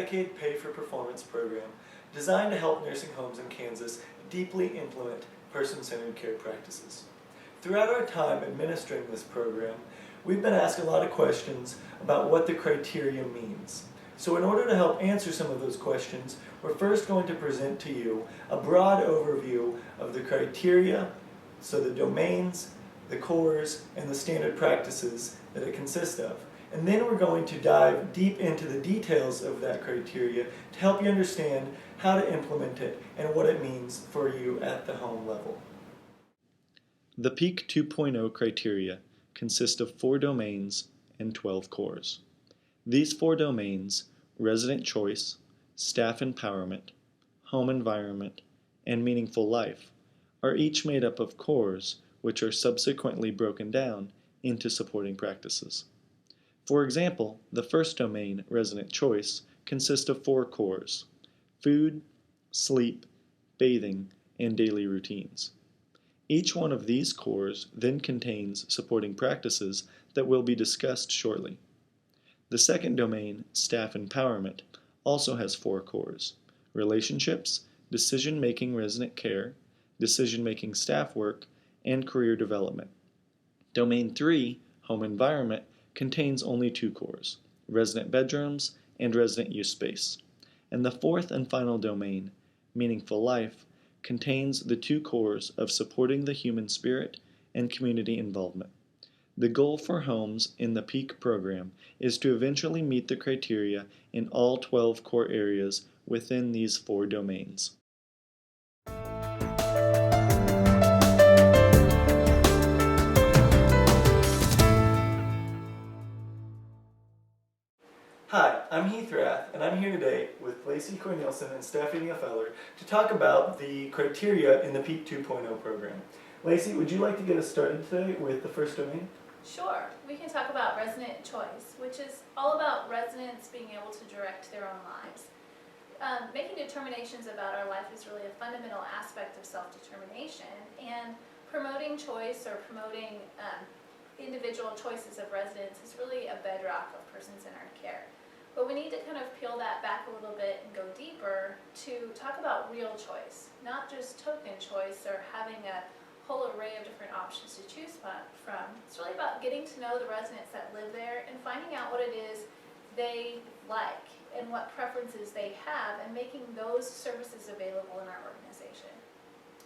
Medicaid pay-for-performance program designed to help nursing homes in Kansas deeply implement person-centered care practices. Throughout our time administering this program, we've been asked a lot of questions about what the criteria means. So in order to help answer some of those questions, we're first going to present to you a broad overview of the criteria, so the domains, the cores, and the standard practices that it consists of. And then we're going to dive deep into the details of that criteria to help you understand how to implement it and what it means for you at the home level. The PEAK 2.0 criteria consist of 4 domains and 12 cores. These 4 domains, resident choice, staff empowerment, home environment, and meaningful life, are each made up of cores which are subsequently broken down into supporting practices. For example, the first domain, resident choice, consists of 4 cores: food, sleep, bathing, and daily routines. Each one of these cores then contains supporting practices that will be discussed shortly. The second domain, staff empowerment, also has 4 cores: relationships, decision-making resident care, decision-making staff work, and career development. Domain 3, home environment, contains only 2 cores: resident bedrooms and resident use space. And the fourth and final domain, meaningful life, contains the 2 cores of supporting the human spirit and community involvement. The goal for homes in the PEAK program is to eventually meet the criteria in all 12 core areas within these 4 domains. Hi, I'm Heath Rath, and I'm here today with Lacey Cornelson and Stephanie Feller to talk about the criteria in the PEAK 2.0 program. Lacey, would you like to get us started today with the first domain? Sure. We can talk about resident choice, which is all about residents being able to direct their own lives. Making determinations about our life is really a fundamental aspect of self-determination, and promoting choice or promoting individual choices of residents is really a bedrock of person-centered care. But we need to kind of peel that back a little bit and go deeper to talk about real choice, not just token choice or having a whole array of different options to choose from. It's really about getting to know the residents that live there and finding out what it is they like and what preferences they have, and making those services available in our organization.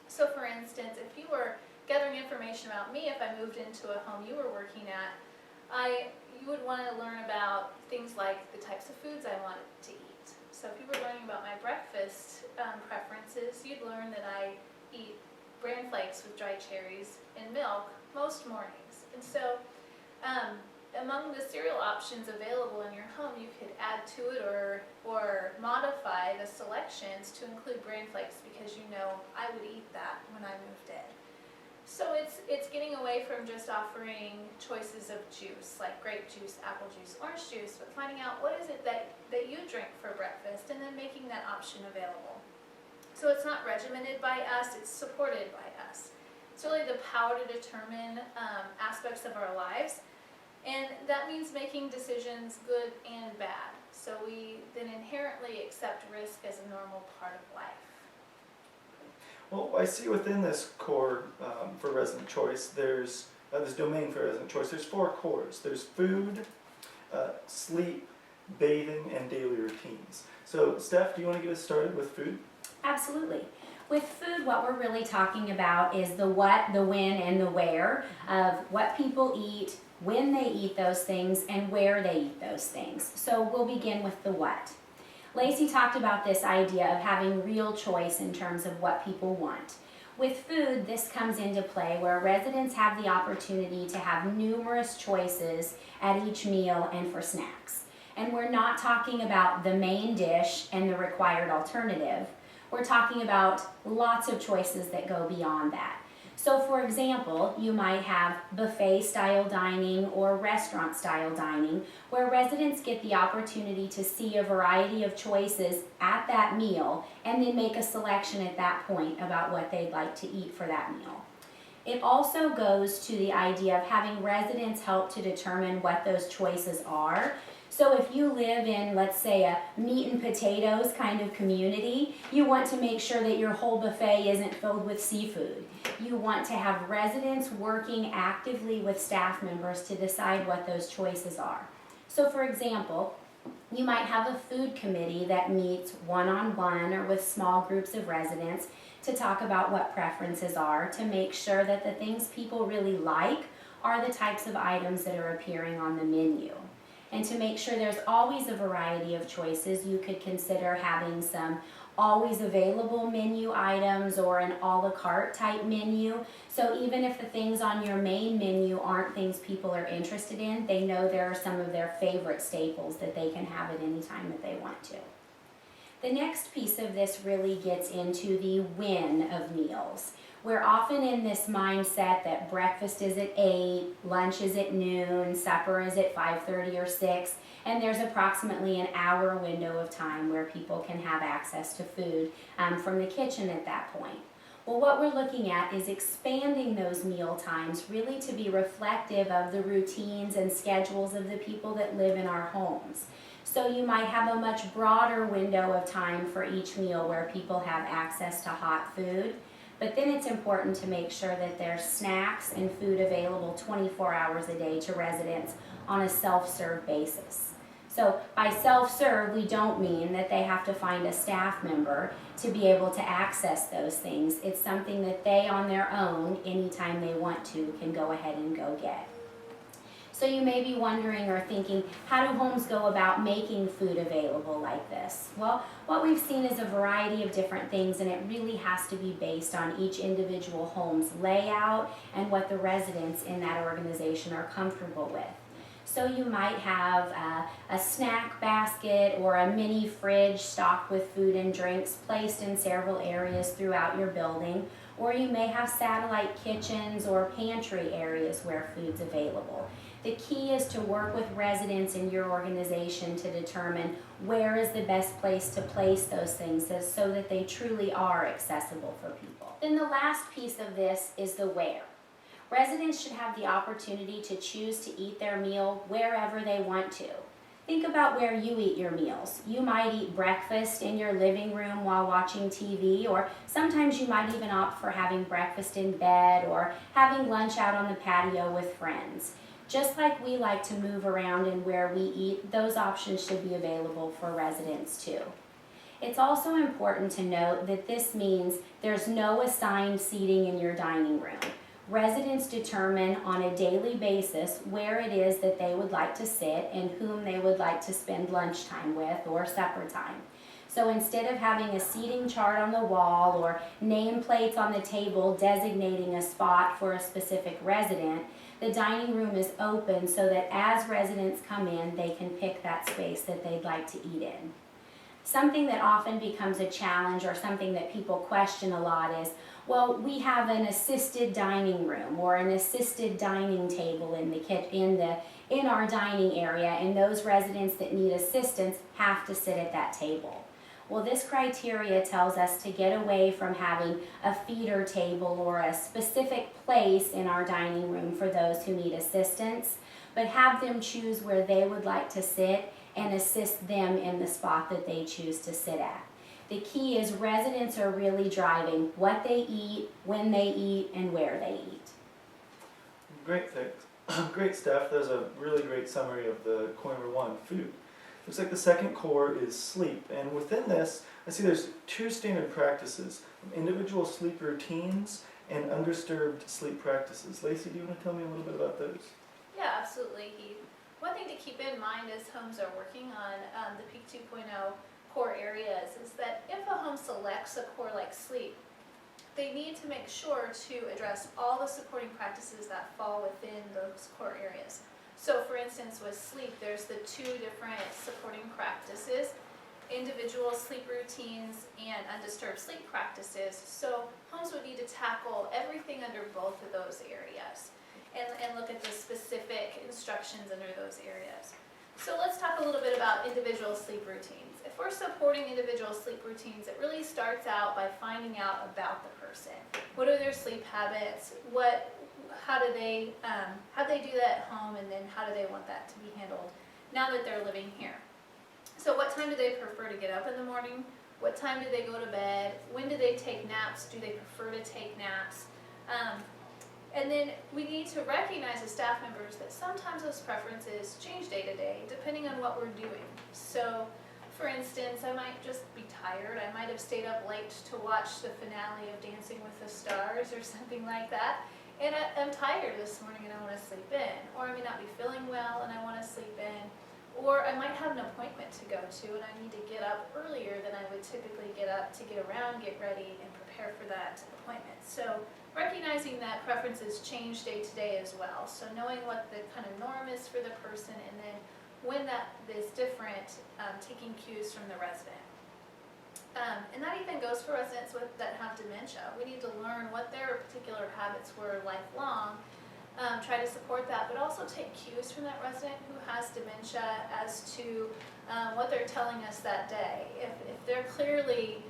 So for instance, if you were gathering information about me, if I moved into a home you were working at, you would want to learn about things like the types of foods I wanted to eat. So if you were learning about my breakfast preferences, you'd learn that I eat bran flakes with dried cherries and milk most mornings. And so among the cereal options available in your home, you could add to it or modify the selections to include bran flakes, because you know I would eat that when I moved in. So it's getting away from just offering choices of juice, like grape juice, apple juice, orange juice, but finding out what is it that you drink for breakfast, and then making that option available. So it's not regimented by us, it's supported by us. It's really the power to determine aspects of our lives, and that means making decisions good and bad. So we then inherently accept risk as a normal part of life. Well, I see within this core for resident choice, there's this domain for resident choice, there's 4 cores. There's food, sleep, bathing, and daily routines. So Steph, do you want to get us started with food? Absolutely. With food, what we're really talking about is the what, the when, and the where of what people eat, when they eat those things, and where they eat those things. So we'll begin with the what. Lacey talked about this idea of having real choice in terms of what people want. With food, this comes into play where residents have the opportunity to have numerous choices at each meal and for snacks. And we're not talking about the main dish and the required alternative. We're talking about lots of choices that go beyond that. So for example, you might have buffet-style dining or restaurant-style dining, where residents get the opportunity to see a variety of choices at that meal and then make a selection at that point about what they'd like to eat for that meal. It also goes to the idea of having residents help to determine what those choices are. So if you live in, let's say, a meat and potatoes kind of community, you want to make sure that your whole buffet isn't filled with seafood. You want to have residents working actively with staff members to decide what those choices are. So for example, you might have a food committee that meets one-on-one or with small groups of residents to talk about what preferences are, to make sure that the things people really like are the types of items that are appearing on the menu. And to make sure there's always a variety of choices, you could consider having some always available menu items or an a la carte type menu. So even if the things on your main menu aren't things people are interested in, they know there are some of their favorite staples that they can have at any time that they want to. The next piece of this really gets into the when of meals. We're often in this mindset that breakfast is at 8, lunch is at noon, supper is at 5:30 or 6, and there's approximately an hour window of time where people can have access to food from the kitchen at that point. Well, what we're looking at is expanding those meal times really to be reflective of the routines and schedules of the people that live in our homes. So you might have a much broader window of time for each meal where people have access to hot food. But then it's important to make sure that there's snacks and food available 24 hours a day to residents on a self-serve basis. So by self-serve, we don't mean that they have to find a staff member to be able to access those things. It's something that they on their own, anytime they want to, can go ahead and go get. So you may be wondering or thinking, how do homes go about making food available like this? Well, what we've seen is a variety of different things, and it really has to be based on each individual home's layout and what the residents in that organization are comfortable with. So you might have a snack basket or a mini fridge stocked with food and drinks placed in several areas throughout your building, or you may have satellite kitchens or pantry areas where food's available. The key is to work with residents in your organization to determine where is the best place to place those things so that they truly are accessible for people. Then the last piece of this is the where. Residents should have the opportunity to choose to eat their meal wherever they want to. Think about where you eat your meals. You might eat breakfast in your living room while watching TV, or sometimes you might even opt for having breakfast in bed or having lunch out on the patio with friends. Just like we like to move around and where we eat, those options should be available for residents too. It's also important to note that this means there's no assigned seating in your dining room. Residents determine on a daily basis where it is that they would like to sit and whom they would like to spend lunchtime with or supper time. So instead of having a seating chart on the wall or nameplates on the table designating a spot for a specific resident, the dining room is open so that as residents come in, they can pick that space that they'd like to eat in. Something that often becomes a challenge or something that people question a lot is, well, we have an assisted dining room or an assisted dining table in our dining area, and those residents that need assistance have to sit at that table. Well, this criteria tells us to get away from having a feeder table or a specific place in our dining room for those who need assistance, but have them choose where they would like to sit and assist them in the spot that they choose to sit at. The key is residents are really driving what they eat, when they eat, and where they eat. Great, thanks. Great, Steph. There's a really great summary of the core number 1, food. Looks like the second core is sleep, and within this, I see there's 2 standard practices: individual sleep routines and undisturbed sleep practices. Lacey, do you want to tell me a little bit about those? Yeah, absolutely, Heath. One thing to keep in mind as homes are working on the Peak 2.0 core areas is that if a home selects a core like sleep, they need to make sure to address all the supporting practices that fall within those core areas. So for instance, with sleep, there's the 2 different supporting practices: individual sleep routines and undisturbed sleep practices. So homes would need to tackle everything under both of those areas and look at the specific instructions under those areas. So let's talk a little bit about individual sleep routines. If we're supporting individual sleep routines, it really starts out by finding out about the person. What are their sleep habits? How do they do that at home, and then how do they want that to be handled now that they're living here. So what time do they prefer to get up in the morning? What time do they go to bed? When do they take naps? Do they prefer to take naps? And then we need to recognize as staff members that sometimes those preferences change day to day depending on what we're doing. So for instance, I might just be tired. I might have stayed up late to watch the finale of Dancing with the Stars or something like that. And I'm tired this morning and I want to sleep in. Or I may not be feeling well and I want to sleep in. Or I might have an appointment to go to and I need to get up earlier than I would typically get up to get around, get ready, and prepare for that appointment. So recognizing that preferences change day to day as well. So knowing what the kind of norm is for the person, and then when that is different, taking cues from the resident. And that even goes for residents that have dementia. We need to learn what their particular habits were lifelong, try to support that, but also take cues from that resident who has dementia as to what they're telling us that day. If they're clearly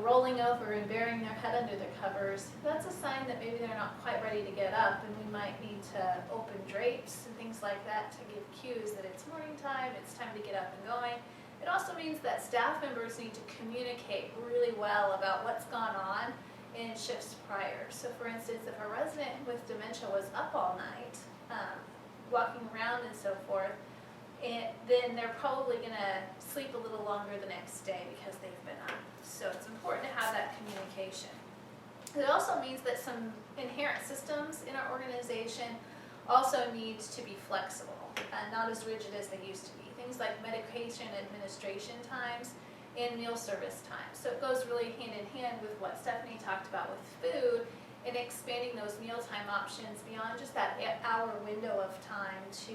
rolling over and burying their head under the covers, that's a sign that maybe they're not quite ready to get up, and we might need to open drapes and things like that to give cues that it's morning time, it's time to get up and going. It also means that staff members need to communicate really well about what's gone on in shifts prior. So for instance, if a resident with dementia was up all night, walking around and so forth, then they're probably going to sleep a little longer the next day because they've been up. So it's important to have that communication. It also means that some inherent systems in our organization also need to be flexible and not as rigid as they used to be. Things like medication administration times and meal service times. So it goes really hand in hand with what Stephanie talked about with food, and expanding those mealtime options beyond just that hour window of time to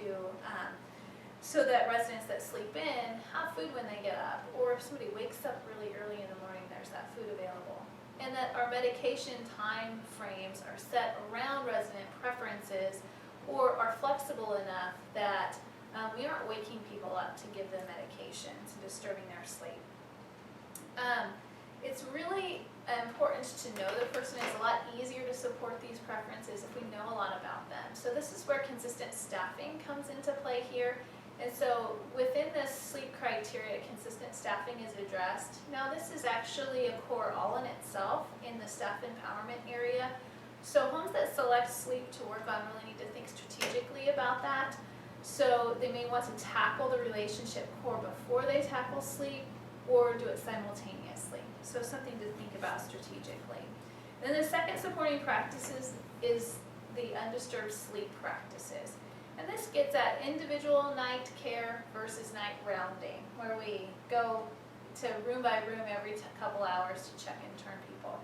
so that residents that sleep in have food when they get up, or if somebody wakes up really early in the morning, there's that food available. And that our medication time frames are set around resident preferences or are flexible enough that we aren't waking people up to give them medications and disturbing their sleep. It's really important to know the person. It's a lot easier to support these preferences if we know a lot about them. So this is where consistent staffing comes into play here. And so within this sleep criteria, consistent staffing is addressed. Now this is actually a core all in itself in the staff empowerment area. So homes that select sleep to work on really need to think strategically about that. So they may want to tackle the relationship core before they tackle sleep, or do it simultaneously. So something to think about strategically. Then the second supporting practices is the undisturbed sleep practices. And this gets at individual night care versus night rounding, where we go to room by room every couple hours to check and turn people.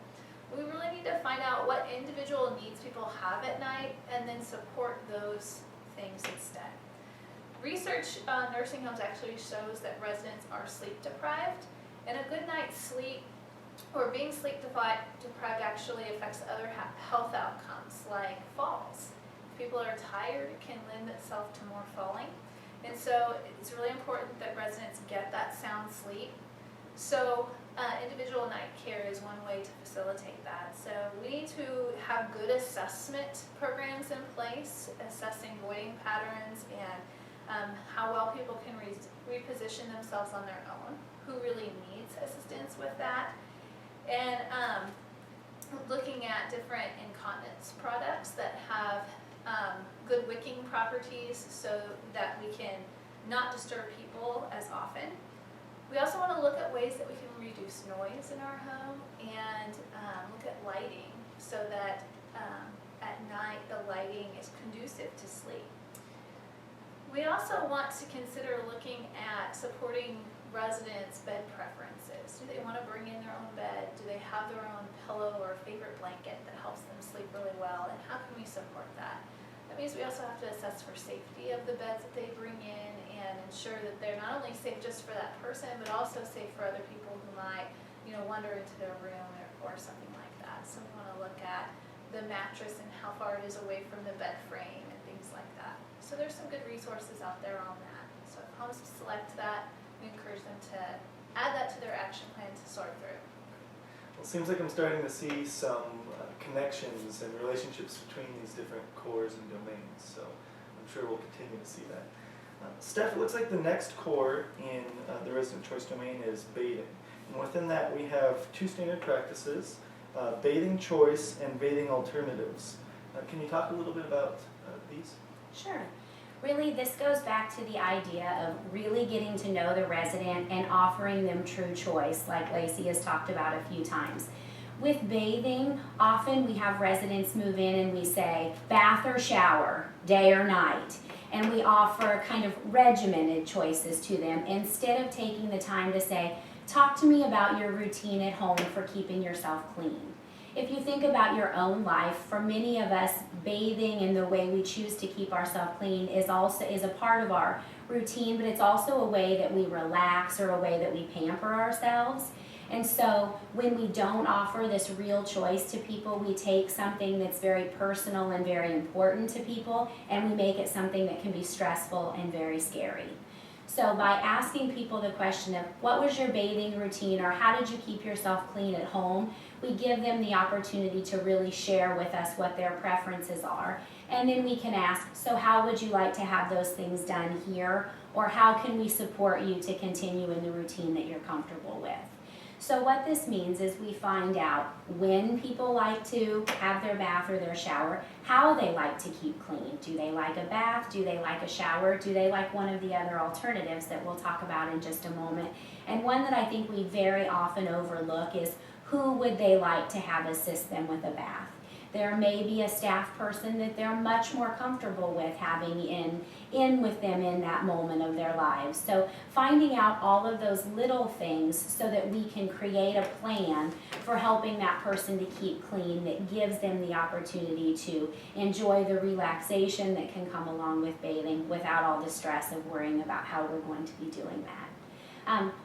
We really need to find out what individual needs people have at night and then support those things instead. Research on nursing homes actually shows that residents are sleep deprived, and a good night's sleep or being sleep deprived actually affects other health outcomes like falls. If people are tired, it can lend itself to more falling. And so it's really important that residents get that sound sleep. So individual night care is one way to facilitate that. So we need to have good assessment programs in place, assessing voiding patterns and how well people can reposition themselves on their own, who really needs assistance with that, and looking at different incontinence products that have good wicking properties so that we can not disturb people as often. We also want to look at ways that we can reduce noise in our home and look at lighting so that at night the lighting is conducive to sleep. We also want to consider looking at supporting residents' bed preferences. Do they want to bring in their own bed? Do they have their own pillow or favorite blanket that helps them sleep really well? And how can we support that? That means we also have to assess for safety of the beds that they bring in and ensure that they're not only safe just for that person, but also safe for other people who might, wander into their room or something like that. So we want to look at the mattress and how far it is away from the bed frame and things like that. So there's some good resources out there on that. So if homes select that, we encourage them to add that to their action plan to sort through. Well, it seems like I'm starting to see some connections and relationships between these different cores and domains, so I'm sure we'll continue to see that. Steph, it looks like the next core in the resident choice domain is bathing. And within that, we have two standard practices, bathing choice and bathing alternatives. Can you talk a little bit about these? Sure. Really, this goes back to the idea of really getting to know the resident and offering them true choice, like Lacey has talked about a few times. With bathing, often we have residents move in and we say, bath or shower, day or night. And we offer kind of regimented choices to them instead of taking the time to say, talk to me about your routine at home for keeping yourself clean. If you think about your own life, for many of us, bathing and the way we choose to keep ourselves clean is a part of our routine, but it's also a way that we relax or a way that we pamper ourselves. And so when we don't offer this real choice to people, we take something that's very personal and very important to people, and we make it something that can be stressful and very scary. So by asking people the question of what was your bathing routine or how did you keep yourself clean at home, we give them the opportunity to really share with us what their preferences are. And then we can ask, so how would you like to have those things done here? Or how can we support you to continue in the routine that you're comfortable with? So what this means is we find out when people like to have their bath or their shower, how they like to keep clean. Do they like a bath? Do they like a shower? Do they like one of the other alternatives that we'll talk about in just a moment? And one that I think we very often overlook is who would they like to have assist them with a bath? There may be a staff person that they're much more comfortable with having in with them in that moment of their lives. So finding out all of those little things so that we can create a plan for helping that person to keep clean that gives them the opportunity to enjoy the relaxation that can come along with bathing without all the stress of worrying about how we're going to be doing that.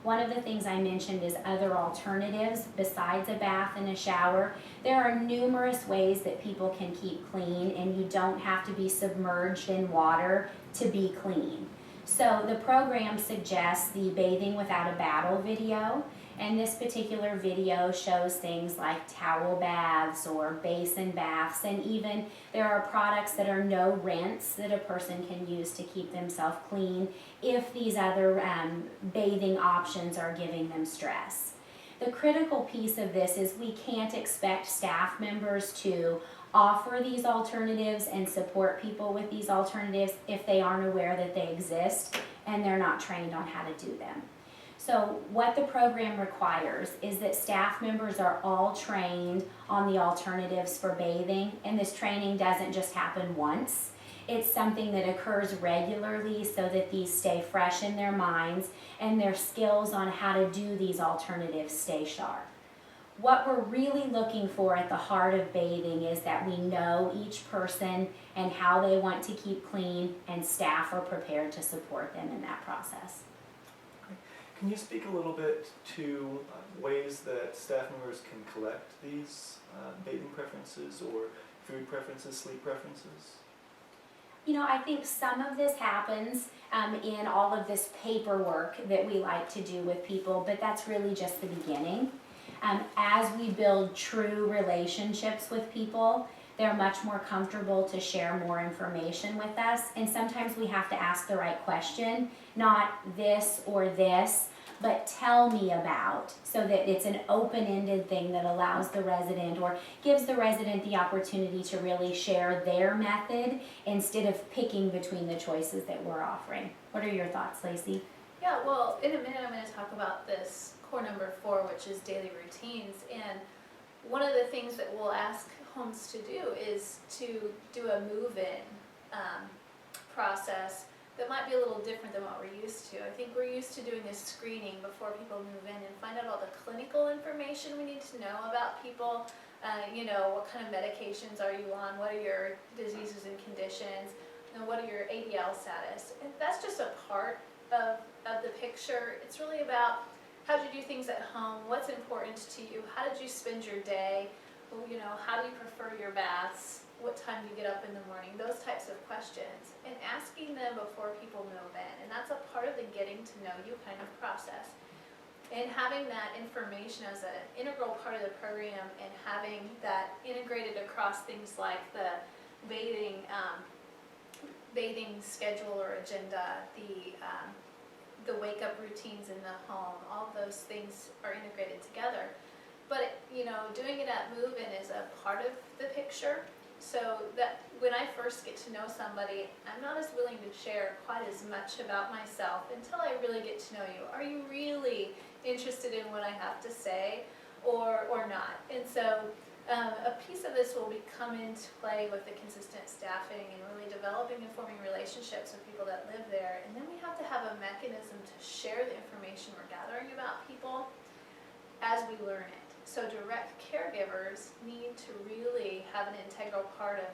One of the things I mentioned is other alternatives besides a bath and a shower. There are numerous ways that people can keep clean, and you don't have to be submerged in water to be clean. So the program suggests the Bathing Without a Battle video, and this particular video shows things like towel baths or basin baths, and even there are products that are no rinse that a person can use to keep themselves clean if these other bathing options are giving them stress. The critical piece of this is we can't expect staff members to offer these alternatives and support people with these alternatives if they aren't aware that they exist and they're not trained on how to do them. So what the program requires is that staff members are all trained on the alternatives for bathing, and this training doesn't just happen once. It's something that occurs regularly so that these stay fresh in their minds and their skills on how to do these alternatives stay sharp. What we're really looking for at the heart of bathing is that we know each person and how they want to keep clean, and staff are prepared to support them in that process. Can you speak a little bit to ways that staff members can collect these bathing preferences or food preferences, sleep preferences? You know, I think some of this happens in all of this paperwork that we like to do with people, but that's really just the beginning. As we build true relationships with people, they're much more comfortable to share more information with us, and sometimes we have to ask the right question, not this or this, but tell me about, so that it's an open-ended thing that allows the resident or gives the resident the opportunity to really share their method instead of picking between the choices that we're offering. What are your thoughts, Lacey? Yeah, well, in a minute I'm going to talk about this core number 4, which is daily routines. And one of the things that we'll ask homes to do is to do a move-in process that might be a little different than what we're used to. I think we're used to doing this screening before people move in and find out all the clinical information we need to know about people. What kind of medications are you on? What are your diseases and conditions? What are your ADL status? And that's just a part of the picture. It's really about how do you do things at home? What's important to you? How did you spend your day? How do you prefer your baths? What time do you get up in the morning? Those types of questions. And asking them before people move in. And that's a part of the getting to know you kind of process. And having that information as an integral part of the program and having that integrated across things like the bathing bathing schedule or agenda, the wake-up routines in the home, all of those things are integrated together. But, doing it at move-in is a part of the picture, so that when I first get to know somebody, I'm not as willing to share quite as much about myself until I really get to know you. Are you really interested in what I have to say, or not? And so a piece of this will come into play with the consistent staffing and really developing and forming relationships with people that live there. And then we have to have a mechanism to share the information we're gathering about people as we learn it. So direct caregivers need to really have an integral part of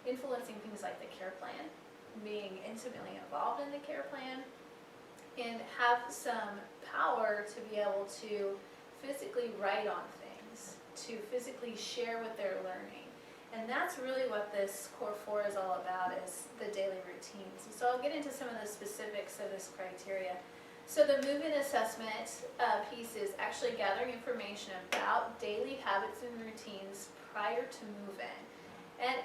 influencing things like the care plan, being intimately involved in the care plan, and have some power to be able to physically write on things, to physically share what they're learning. And that's really what this Core 4 is all about, is the daily routines. And so I'll get into some of the specifics of this criteria. So the move-in assessment piece is actually gathering information about daily habits and routines prior to move-in. And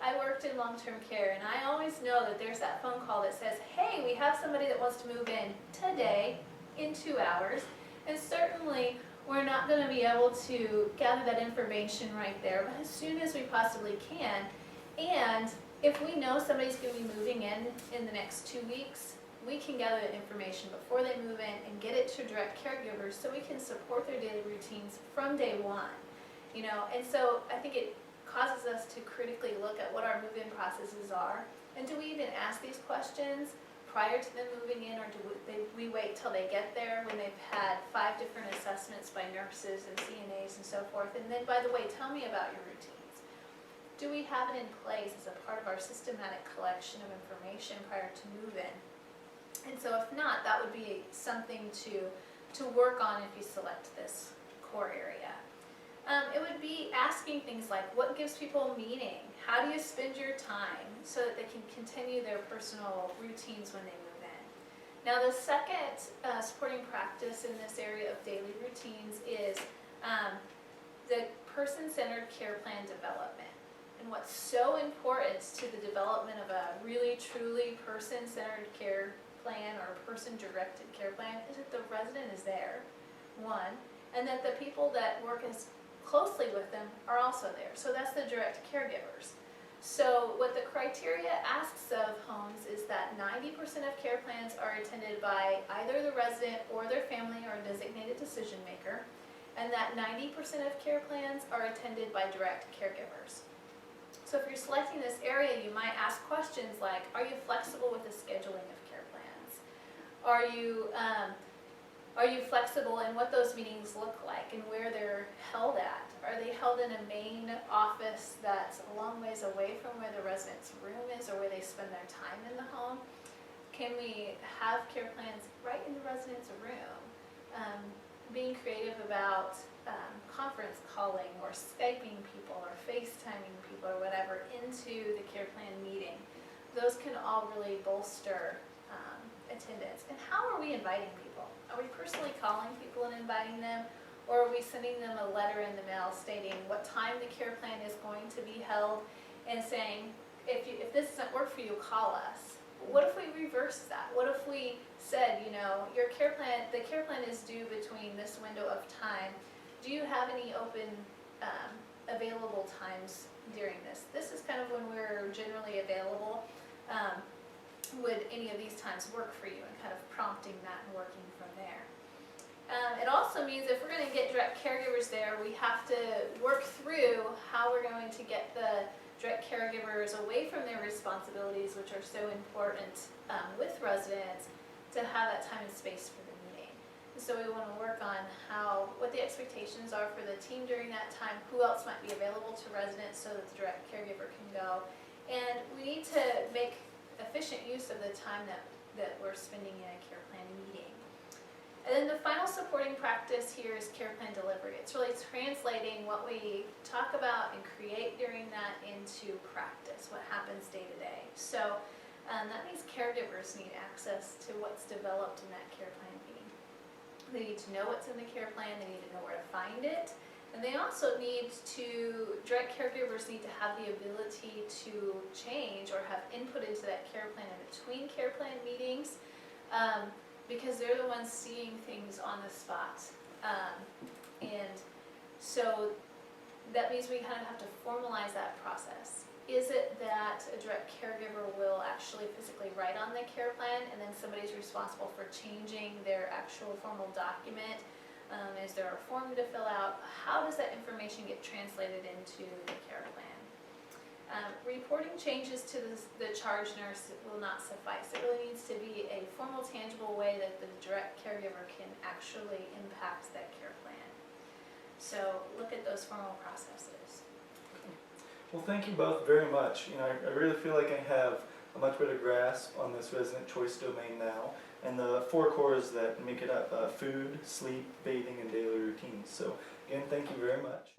I worked in long-term care, and I always know that there's that phone call that says, hey, we have somebody that wants to move in today in 2 hours. And certainly we're not going to be able to gather that information right there, but as soon as we possibly can. And if we know somebody's going to be moving in the next 2 weeks, we can gather that information before they move in and get it to direct caregivers so we can support their daily routines from day one. And so I think it causes us to critically look at what our move-in processes are, and do we even ask these questions prior to them moving in, or do we wait till they get there when they've had 5 different assessments by nurses and CNAs and so forth, and then, by the way, tell me about your routines. Do we have it in place as a part of our systematic collection of information prior to move-in? And so if not, that would be something to work on if you select this core area. It would be asking things like, what gives people meaning? How do you spend your time so that they can continue their personal routines when they move in? Now the second supporting practice in this area of daily routines is the person-centered care plan development. And what's so important to the development of a really truly person-centered care plan or person-directed care plan is that the resident is there, one, and that the people that work as closely with them are also there. So that's the direct caregivers. So what the criteria asks of homes is that 90% of care plans are attended by either the resident or their family or a designated decision maker, and that 90% of care plans are attended by direct caregivers. So if you're selecting this area, you might ask questions like, are you flexible with the scheduling of care plans? Are you flexible in what those meetings look like and where they're held at? Are they held in a main office that's a long ways away from where the resident's room is or where they spend their time in the home? Can we have care plans right in the resident's room? Being creative about conference calling or Skyping people or FaceTiming people or whatever into the care plan meeting. Those can all really bolster attendance. And how are we inviting people? Are we personally calling people and inviting them, or are we sending them a letter in the mail stating what time the care plan is going to be held and saying, if this doesn't work for you, call us? What if we reverse that? What if we said, your care plan, the care plan is due between this window of time. Do you have any open available times during this? This is kind of when we're generally available. Would any of these times work for you, and kind of prompting that and working from there. It also means if we're going to get direct caregivers there, we have to work through how we're going to get the direct caregivers away from their responsibilities, which are so important with residents, to have that time and space for the meeting. And so we want to work on what the expectations are for the team during that time, who else might be available to residents so that the direct caregiver can go. And we need to make efficient use of the time that we're spending in a care plan meeting. And then the final supporting practice here is care plan delivery. It's really translating what we talk about and create during that into practice, what happens day to day. So that means caregivers need access to what's developed in that care plan meeting. They need to know what's in the care plan, they need to know where to find it, and And they also direct caregivers need to have the ability to change or have input into that care plan in between care plan meetings, because they're the ones seeing things on the spot. And so that means we kind of have to formalize that process. Is it that a direct caregiver will actually physically write on the care plan and then somebody's responsible for changing their actual formal document? Is there a form to fill out? How does that information get translated into the care plan? Reporting changes to the charge nurse will not suffice. It really needs to be a formal, tangible way that the direct caregiver can actually impact that care plan. So look at those formal processes. Well, thank you both very much. I really feel like I have a much better grasp on this resident choice domain now, and the 4 cores that make it up: food, sleep, bathing, and daily routines. So again, thank you very much.